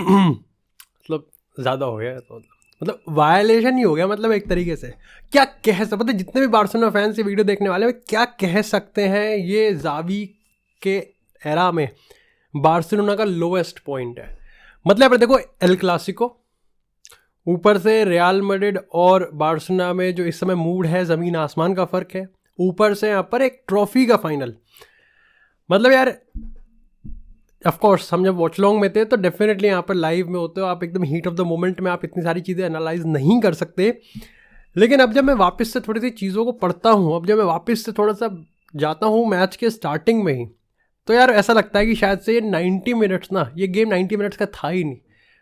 मतलब ज़्यादा हो गया तो मतलब वायलेशन ही हो गया, मतलब एक तरीके से क्या कह सकते, मतलब जितने भी बार्सिलोना फैंस ये वीडियो देखने वाले हैं क्या कह सकते हैं, ये ज़ावी के एरा में बार्सिलोना का लोएस्ट पॉइंट है। मतलब यहाँ पर देखो एल क्लासिको, ऊपर से रियल मैड्रिड और बार्सिलोना में जो इस समय मूड है ज़मीन आसमान का फ़र्क है, ऊपर से यहाँ पर एक ट्रॉफी का फाइनल। मतलब यार ऑफ कोर्स हम जब वॉच लॉन्ग में थे तो डेफिनेटली यहाँ पर लाइव में होते हो आप, एकदम हीट ऑफ द मोमेंट में आप इतनी सारी चीज़ें एनालाइज नहीं कर सकते। लेकिन अब जब मैं वापस से थोड़ी सी चीज़ों को पढ़ता हूँ, अब जब मैं वापस से थोड़ा सा जाता हूँ मैच के स्टार्टिंग में ही, तो यार ऐसा लगता है कि शायद से ये 90 मिनट्स ना, ये गेम 90 मिनट्स का था ही नहीं।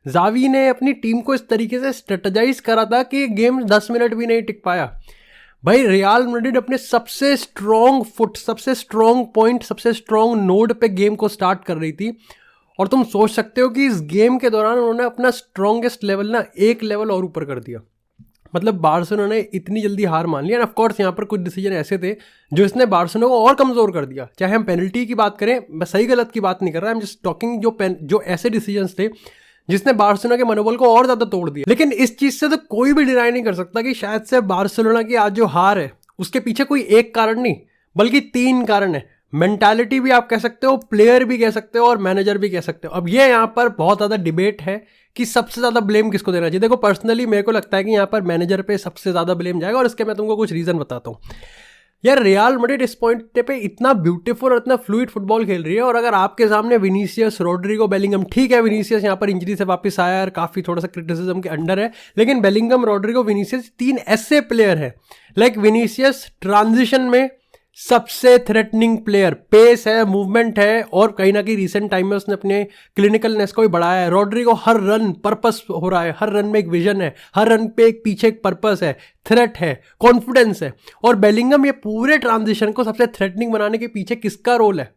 ज़ावी ने अपनी टीम को इस तरीके से स्ट्रेटजाइज करा था कि गेम 10 मिनट भी नहीं टिक पाया। भाई रियल मैड्रिड अपने सबसे स्ट्रॉन्ग फुट, सबसे स्ट्रॉन्ग पॉइंट, सबसे स्ट्रॉन्ग नोड पे गेम को स्टार्ट कर रही थी, और तुम सोच सकते हो कि इस गेम के दौरान उन्होंने अपना स्ट्रॉन्गेस्ट लेवल ना एक लेवल और ऊपर कर दिया। मतलब बार्सिलोना ने इतनी जल्दी हार मान ली। एंड ऑफ कोर्स यहाँ पर कुछ डिसीजन ऐसे थे जो इसने बार्सिलोना को और कमज़ोर कर दिया। चाहे हम पेनल्टी की बात करें, मैं सही गलत की बात नहीं कर रहा, आई एम जस्ट टॉकिंग जो ऐसे डिसीजंस थे जिसने बार्सिलोना के मनोबल को और ज़्यादा तोड़ दिया। लेकिन इस चीज़ से तो कोई भी डिनाई नहीं कर सकता कि शायद से बार्सिलोना की आज जो हार है उसके पीछे कोई एक कारण नहीं बल्कि 3 कारण है। मेंटालिटी भी आप कह सकते हो, प्लेयर भी कह सकते हो और मैनेजर भी कह सकते हो। अब ये यहाँ पर बहुत ज़्यादा डिबेट है कि सबसे ज़्यादा ब्लेम किसको देना चाहिए। देखो पर्सनली मेरे को लगता है कि यहाँ पर मैनेजर पे सबसे ज़्यादा ब्लेम जाएगा, और इसके मैं तुमको कुछ रीज़न बताता हूँ। यार रियल मैड्रिड इस पॉइंट पे इतना ब्यूटीफुल और इतना फ्लूइड फुटबॉल खेल रही है, और अगर आपके सामने विनीसियस, रॉड्रिगो, बेलिंगम, ठीक है विनीसियस यहाँ पर इंजरी से वापस आया और काफ़ी थोड़ा सा क्रिटिसिज्म के अंडर है, लेकिन बेलिंगम, रॉड्रिगो, विनीसियस 3 ऐसे प्लेयर हैं। लाइक विनीसियस ट्रांजिशन में सबसे थ्रेटनिंग प्लेयर, पेस है, मूवमेंट है, और कहीं ना कहीं रिसेंट टाइम में उसने अपने क्लिनिकलनेस को भी बढ़ाया है। रॉड्रिगो हर रन पर्पस हो रहा है, हर रन में एक विजन है, हर रन पे एक पीछे एक पर्पस है, थ्रेट है, कॉन्फिडेंस है। और बेलिंगम ये पूरे ट्रांजिशन को सबसे थ्रेटनिंग बनाने के पीछे किसका रोल है?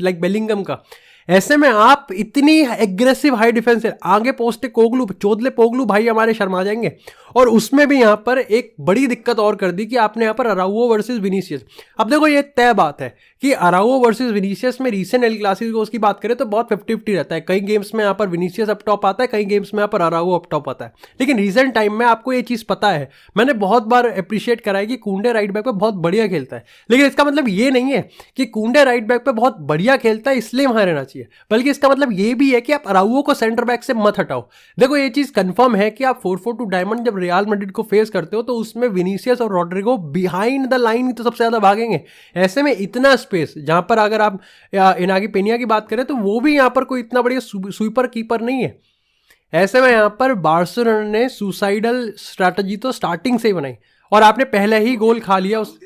लाइक बेलिंगम का। ऐसे में आप इतनी एग्रेसिव हाई डिफेंस है, आगे पोस्टे कोगलू, चोदले पोगलू भाई हमारे शर्मा जाएंगे। और उसमें भी यहाँ पर एक बड़ी दिक्कत और कर दी कि आपने यहाँ पर अराउओ वर्सेस विनीसियस। अब देखो ये तय बात है कि अराउओ वर्सेस विनीसियस में रीसेंट एल क्लासिको की बात करें तो बहुत 50-50 रहता है। कई गेम्स में यहाँ पर विनीसियस अप टॉप आता है, कई गेम्स में यहाँ पर अराउओ अप टॉप आता है। लेकिन रिसेंट टाइम में आपको ये चीज़ पता है, मैंने बहुत बार अप्रिशिएट करा है कि कुंडे राइट बैक पे बहुत बढ़िया खेलता है। लेकिन इसका मतलब ये नहीं है कि कुंडे राइट बैक पे बहुत बढ़िया खेलता है इसलिए वहाँ रहना चाहिए, बल्कि इसका मतलब ये भी है कि आप अराउओ को सेंटर बैक से मत हटाओ। देखो ये चीज़ कंफर्म है कि आप 4-4-2 डायमंड जब रियल मैड्रिड को फेस करते हो तो उसमें विनीसियस और रॉड्रिगो बिहाइंड द लाइन तो सबसे ज़्यादा भागेंगे। ऐसे में इतना स्पेस, जहाँ पर अगर आप इनागी पेनिया की बात करें तो वो भी यहाँ पर कोई इतना बढ़िया स्वीपर कीपर नहीं है। ऐसे में यहाँ पर बार्सिलोना ने सुसाइडल स्ट्रैटेजी तो स्टार्टिंग से ही बनाई, और आपने पहले ही गोल खा लिया उस।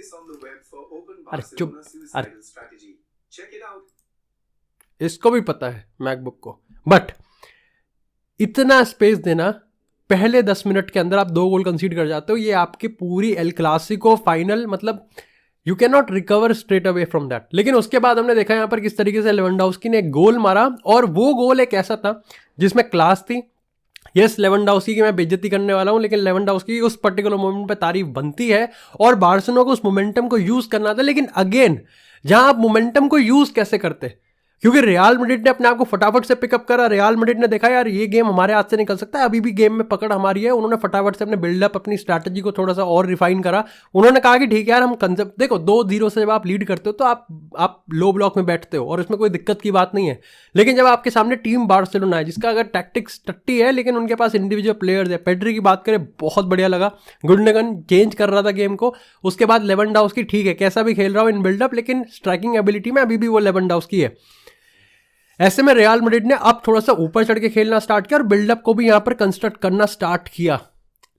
अरे चुप, अरे इसको भी पता है मैकबुक को, बट इतना स्पेस देना, पहले 10 मिनट के अंदर आप 2 गोल कंसीड कर जाते हो, ये आपकी पूरी एल क्लासिको फाइनल, मतलब you can not recover straight away from that. लेकिन उसके बाद हमने देखा यहाँ पर किस तरीके से लेवेंडोव्स्की ने एक गोल मारा, और वो गोल एक ऐसा था जिसमें क्लास थी। यस लेवेंडोव्स्की की मैं बेइज्जती करने वाला हूँ, लेकिन लेवेंडोव्स्की की उस पर्टिकुलर मोमेंट पे तारीफ बनती है, और बार्सिलोना को उस मोमेंटम को यूज करना था। लेकिन अगेन जहां आप मोमेंटम को यूज कैसे करते, क्योंकि रियल मैड्रिड ने अपने आप को फटाफट से पिकअप करा। रियल मैड्रिड ने देखा यार ये गेम हमारे हाथ से निकल सकता है, अभी भी गेम में पकड़ हमारी है। उन्होंने फटाफट से अपने बिल्डअप, अपनी स्ट्रैटेजी को थोड़ा सा और रिफाइन करा। उन्होंने कहा कि ठीक है यार हम कंसेप्ट, देखो 2-0 से जब आप लीड करते हो तो आप लो ब्लॉक में बैठते हो और इसमें कोई दिक्कत की बात नहीं है। लेकिन जब आपके सामने टीम बार्सिलोना है जिसका अगर टैक्टिक्स टट्टी है लेकिन उनके पास इंडिविजुअल प्लेयर्स है, पेड्री की बात करें बहुत बढ़िया लगा, गुंडोगन चेंज कर रहा था गेम को। उसके बाद लेवेंडोव्स्की ठीक है कैसा भी खेल रहा हो इन बिल्डअप, लेकिन स्ट्राइकिंग एबिलिटी में अभी भी वो लेवेंडोव्स्की है। ऐसे में रियल मैड्रिड ने अब थोड़ा सा ऊपर चढ़ के खेलना स्टार्ट किया और बिल्डअप को भी यहां पर कंस्ट्रक्ट करना स्टार्ट किया।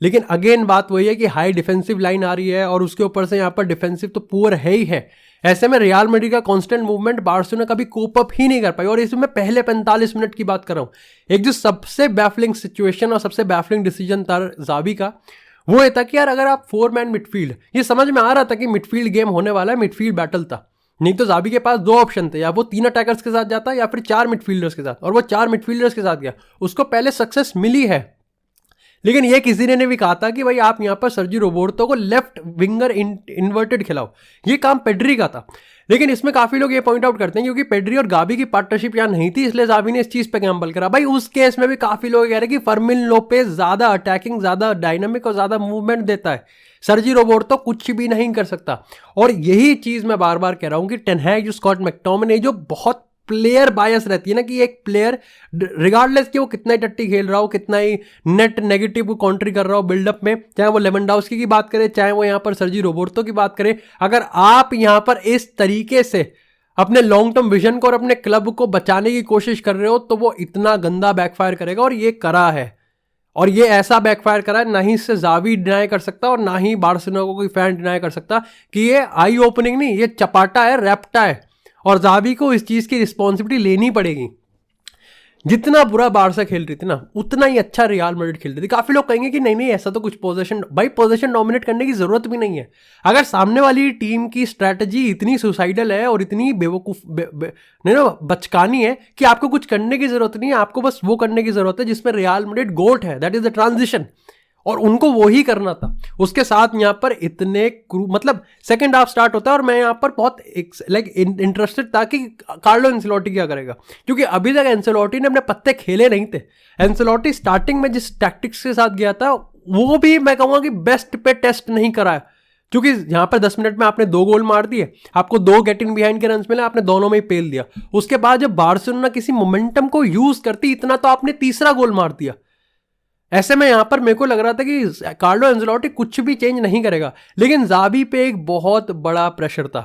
लेकिन अगेन बात वही है कि हाई डिफेंसिव लाइन आ रही है और उसके ऊपर से यहां पर डिफेंसिव तो पुअर है ही है। ऐसे में रियल मैड्रिड का कांस्टेंट मूवमेंट बार्सिलोना कभी कोप अप ही नहीं कर पाई। और इसमें पहले 45 मिनट की बात कर रहा हूं, एक जो सबसे बैफलिंग सिचुएशन और सबसे बैफलिंग डिसीजन था ज़ावी का, वो ये था कि यार अगर आप 4 मैन मिडफील्ड, ये समझ में आ रहा था कि मिडफील्ड गेम होने वाला है, मिडफील्ड बैटल था, नहीं तो ज़ावी के पास 2 ऑप्शन थे, या वो 3 अटैकर्स के साथ जाता या फिर 4 मिडफील्डर्स के साथ, और वो 4 मिडफील्डर्स के साथ गया। उसको पहले सक्सेस मिली है, लेकिन ये किसी ने भी कहा था कि भाई आप यहाँ पर सर्जी रोबर्टो को लेफ्ट विंगर इन्वर्टेड खिलाओ, ये काम पेड्री का था। लेकिन इसमें काफी लोग ये पॉइंट आउट करते हैं क्योंकि पेड्री और गावी की पार्टनरशिप यहाँ नहीं थी, इसलिए जावी ने इस चीज पे गैम्बल करा। भाई उस केस में भी काफी लोग कह रहे हैं कि फर्मिन लोपेज ज्यादा अटैकिंग, ज्यादा डायनामिक और ज्यादा मूवमेंट देता है, सर्जी रोबर्टो कुछ भी नहीं कर सकता। और यही चीज मैं बार बार कह रहा हूं कि टेन हैग, जो स्कॉट मैकटोमिने, जो बहुत प्लेयर बायस रहती है ना, कि एक प्लेयर रिगार्डलेस कि वो कितना ही टट्टी खेल रहा हो, कितना ही नेट नेगेटिव को काउंट्री कर रहा हो बिल्डअप में, चाहे वो लेवेंडोव्स्की की बात करें, चाहे वो यहाँ पर सर्जी रोबर्टो की बात करें, अगर आप यहाँ पर इस तरीके से अपने लॉन्ग टर्म विजन को और अपने क्लब को बचाने की कोशिश कर रहे हो तो वो इतना गंदा बैकफायर करेगा। और ये करा है, और ये ऐसा बैकफायर करा है, ना ही इससे जावी डिनाई कर सकता और ना ही बार्सिलोना को कोई फैन डिनाई कर सकता कि ये आई ओपनिंग नहीं, ये चपाटा है, रैप्टा है। और जावी को इस चीज की रिस्पॉन्सिबिलिटी लेनी पड़ेगी। जितना बुरा बारसा खेल रही थी ना, उतना ही अच्छा रियल मैड्रिड खेल रही थी। काफी लोग कहेंगे कि नहीं नहीं ऐसा तो कुछ पोजीशन, भाई पोजीशन डोमिनेट करने की जरूरत भी नहीं है। अगर सामने वाली टीम की स्ट्रैटेजी इतनी सुसाइडल है और इतनी बेवकूफ नहीं ना बचकानी है कि आपको कुछ करने की जरूरत नहीं है, आपको बस वो करने की जरूरत है जिसमें रियल मैड्रिड गोट है, दैट इज द ट्रांजिशन। और उनको वो ही करना था। उसके साथ यहाँ पर इतने मतलब सेकंड हाफ स्टार्ट होता है और मैं यहाँ पर बहुत इंटरेस्टेड था कि कार्लो एंसेलोटी क्या करेगा, क्योंकि अभी तक एंसेलोटी ने अपने पत्ते खेले नहीं थे। एंसेलोटी स्टार्टिंग में जिस टैक्टिक्स के साथ गया था वो भी मैं कहूँगा कि बेस्ट पे टेस्ट नहीं कराया, क्योंकि यहाँ पर 10 मिनट में आपने 2 गोल मार दिए, आपको 2 गेटिंग बिहाइंड के रन्स मिले, आपने दोनों में ही पेल दिया। उसके बाद जब बार्सिलोना किसी मोमेंटम को यूज करती, इतना तो आपने तीसरा गोल मार दिया। ऐसे में यहां पर मेरे को लग रहा था कि कार्लो एंजेलोटी कुछ भी चेंज नहीं करेगा, लेकिन जावी पे एक बहुत बड़ा प्रेशर था।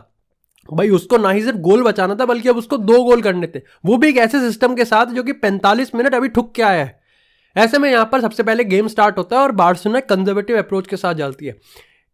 भाई उसको ना ही सिर्फ गोल बचाना था बल्कि अब उसको 2 गोल करने थे, वो भी एक ऐसे सिस्टम के साथ जो कि 45 मिनट अभी ठुक के आया है। ऐसे में यहां पर सबसे पहले गेम स्टार्ट होता है और बार्सिलोना कंजर्वेटिव अप्रोच के साथ जाती है।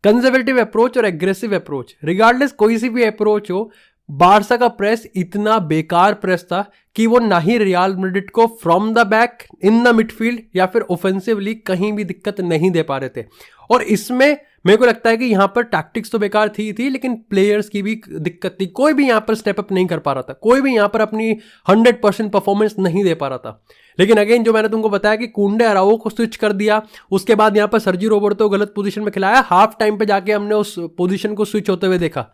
कंजर्वेटिव अप्रोच और एग्रेसिव अप्रोच, रिगार्डलेस कोई सी भी अप्रोच हो, बारसा का प्रेस इतना बेकार प्रेस था कि वो ना ही रियल मैड्रिड को from the back, in the midfield या फिर ऑफेंसिवली कहीं भी दिक्कत नहीं दे पा रहे थे। और इसमें मेरे को लगता है कि यहाँ पर टैक्टिक्स तो बेकार थी लेकिन प्लेयर्स की भी दिक्कत थी। कोई भी यहाँ पर स्टेप अप नहीं कर पा रहा था, कोई भी यहाँ पर अपनी 100% परफॉर्मेंस नहीं दे पा रहा था। लेकिन अगेन जो मैंने तुमको बताया कि कुंडे अराओ को स्विच कर दिया, उसके बाद यहाँ पर सर्जी रोबर्टो गलत पोजीशन में खिलाया, हाफ टाइम पे जाके हमने उस पोजीशन को स्विच होते हुए देखा।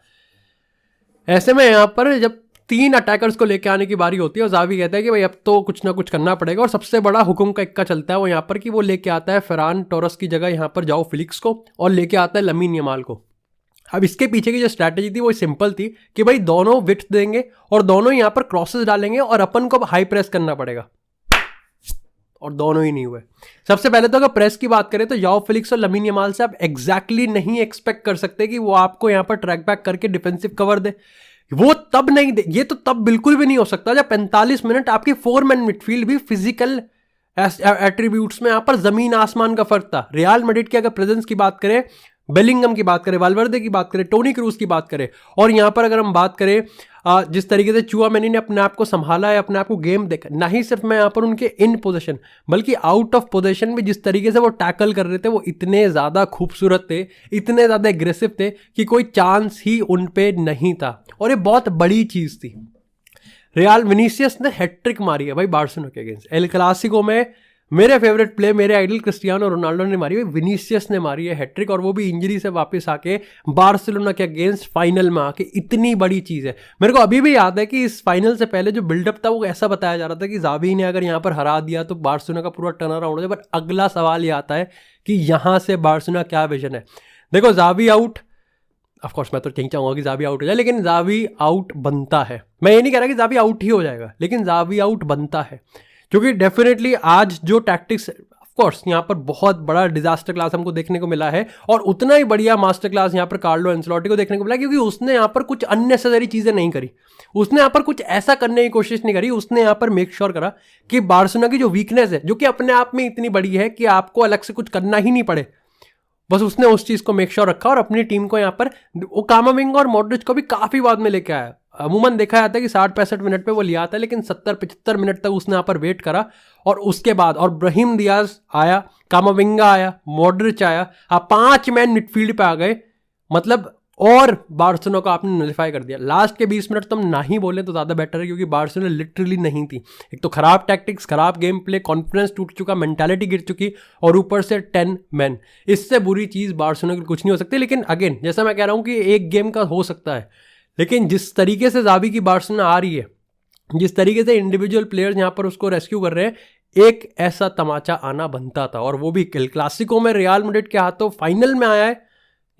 ऐसे में यहाँ पर जब 3 अटैकर्स को लेके आने की बारी होती है और जावी कहता है कि भाई अब तो कुछ ना कुछ करना पड़ेगा, और सबसे बड़ा हुक्म का इक्का चलता है वो यहाँ पर कि वो लेके आता है फेरान टोरस की जगह यहाँ पर जाओ फिलिक्स को, और लेके आता है लमीन यमाल को। अब इसके पीछे की जो स्ट्रैटेजी थी वो सिंपल थी कि भाई दोनों विड्थ देंगे और दोनों यहाँ पर क्रॉसेस डालेंगे और अपन को हाई प्रेस करना पड़ेगा, और दोनों ही नहीं हुए। सबसे पहले तो अगर प्रेस की बात करें तो जाओ फिलिक्स और लमीन यमाल से आप एग्जैक्टली नहीं एक्सपेक्ट कर सकते कि वो आपको यहाँ पर ट्रैक बैक करके डिफेंसिव कवर दे। वो तब नहीं दे, ये तो तब बिल्कुल भी नहीं हो सकता जब 45 मिनट आपकी 4 मैन मिडफील्ड भी फिजिकल एट्रीब्यूट्स में यहाँ पर जमीन आसमान का फर्क था। रियल मैड्रिड की अगर प्रेजेंस की बात करें, बेलिंगम की बात करें, वाल्वर्दे की बात करें, टोनी क्रूज की बात करें, और यहाँ पर अगर हम बात करें जिस तरीके से चुआमेनी ने अपने आप को संभाला है, अपने आप को गेम देखा, ना ही सिर्फ मैं यहाँ पर उनके इन पोजीशन बल्कि आउट ऑफ पोजीशन भी जिस तरीके से वो टैकल कर रहे थे वो इतने ज़्यादा खूबसूरत थे, इतने ज़्यादा एग्रेसिव थे कि कोई चांस ही उन पे नहीं था। और ये बहुत बड़ी चीज़ थी। रियल विनीसियस ने हैट्रिक मारी है भाई बार्सिलोना के अगेंस्ट। एल क्लासिको में मेरे फेवरेट प्ले, मेरे आइडल क्रिस्टियानो रोनाल्डो ने मारी है, विनीसियस ने मारी है हैट्रिक, और वो भी इंजरी से वापस आके बार्सिलोना के अगेंस्ट फाइनल में आके। इतनी बड़ी चीज़ है। मेरे को अभी भी याद है कि इस फाइनल से पहले जो बिल्डअप था वो ऐसा बताया जा रहा था कि जावी ने अगर यहाँ पर हरा दिया तो बार्सिलोना का पूरा टर्न अराउंड हो जाए। बट अगला सवाल ये आता है कि यहाँ से बार्सिलोना क्या विजन है। देखो जावी आउट, ऑफकोर्स मैं तो कहीं चाहूँगा कि जावी आउट हो जाए, लेकिन जावी आउट बनता है। मैं ये नहीं कह रहा कि जावी आउट ही हो जाएगा, लेकिन जावी आउट बनता है, क्योंकि डेफिनेटली आज जो टैक्टिक्स, ऑफकोर्स यहाँ पर बहुत बड़ा डिजास्टर क्लास हमको देखने को मिला है, और उतना ही बढ़िया मास्टर क्लास यहाँ पर कार्लो एंसेलोटी को देखने को मिला, क्योंकि उसने यहाँ पर कुछ अननेसेसरी चीज़ें नहीं करी, उसने यहाँ पर कुछ ऐसा करने की कोशिश नहीं करी। उसने यहाँ पर मेक श्योर करा कि बार्सिलोना की जो वीकनेस है, जो कि अपने आप में इतनी बड़ी है कि आपको अलग से कुछ करना ही नहीं पड़े, बस उसने उस चीज़ को मेक श्योर रखा और अपनी टीम को यहाँ पर वो कामाविंगा और मॉड्रिच को भी काफ़ी बाद में लेके आया। अमूमन देखा जाता है कि 60-65 मिनट पे वो लिया आता है, लेकिन 70-75 मिनट तक उसने यहाँ पर वेट करा, और उसके बाद और ब्राहिम दियाज आया, कामाविंगा आया, मॉड्रिच आया, आप 5 मैन मिडफील्ड पे आ गए, मतलब और बार्सिलोना को आपने नलिफाई कर दिया। लास्ट के 20 मिनट तो हम ना ही बोले तो ज़्यादा बेटर है, क्योंकि बार्सिलोना लिटरली नहीं थी। एक तो खराब टैक्टिक्स, खराब गेम प्ले, कॉन्फिडेंस टूट चुका, मेंटालिटी गिर चुकी, और ऊपर से 10 मैन। इससे बुरी चीज़ बार्सिलोना की कुछ नहीं हो सकती। लेकिन अगेन जैसा मैं कह रहा हूँ कि एक गेम का हो सकता है, लेकिन जिस तरीके से ज़ावी की बार्सिलोना आ रही है, जिस तरीके से इंडिविजुअल प्लेयर्स यहाँ पर उसको रेस्क्यू कर रहे हैं, एक ऐसा तमाचा आना बनता था, और वो भी एल क्लासिको में रियल मैड्रिड के हाथों फाइनल में आया है।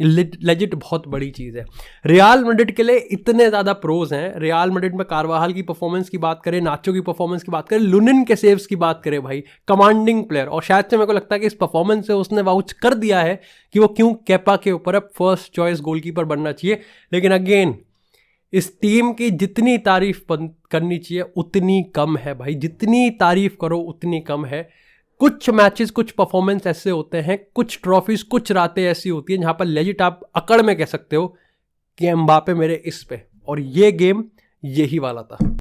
लेजिट बहुत बड़ी चीज़ है। रियल मैड्रिड के लिए इतने ज़्यादा प्रोज हैं। रियल मैड्रिड में कारवाहल की परफॉर्मेंस की बात करें, नाचो की परफॉर्मेंस की बात करें, लुनिन के सेव्स की बात करें, भाई कमांडिंग प्लेयर। और शायद से मेरे को लगता है कि इस परफॉर्मेंस से उसने वाउच कर दिया है कि वो क्यों केपा के ऊपर अब फर्स्ट चॉइस गोलकीपर बनना चाहिए। लेकिन अगेन, इस टीम की जितनी तारीफ करनी चाहिए उतनी कम है भाई, जितनी तारीफ करो उतनी कम है। कुछ मैचेस, कुछ परफॉर्मेंस ऐसे होते हैं, कुछ ट्रॉफीज, कुछ रातें ऐसी होती हैं जहां पर लेजिट आप अकड़ में कह सकते हो कि एम्बापे मेरे इस पे, और ये गेम यही वाला था।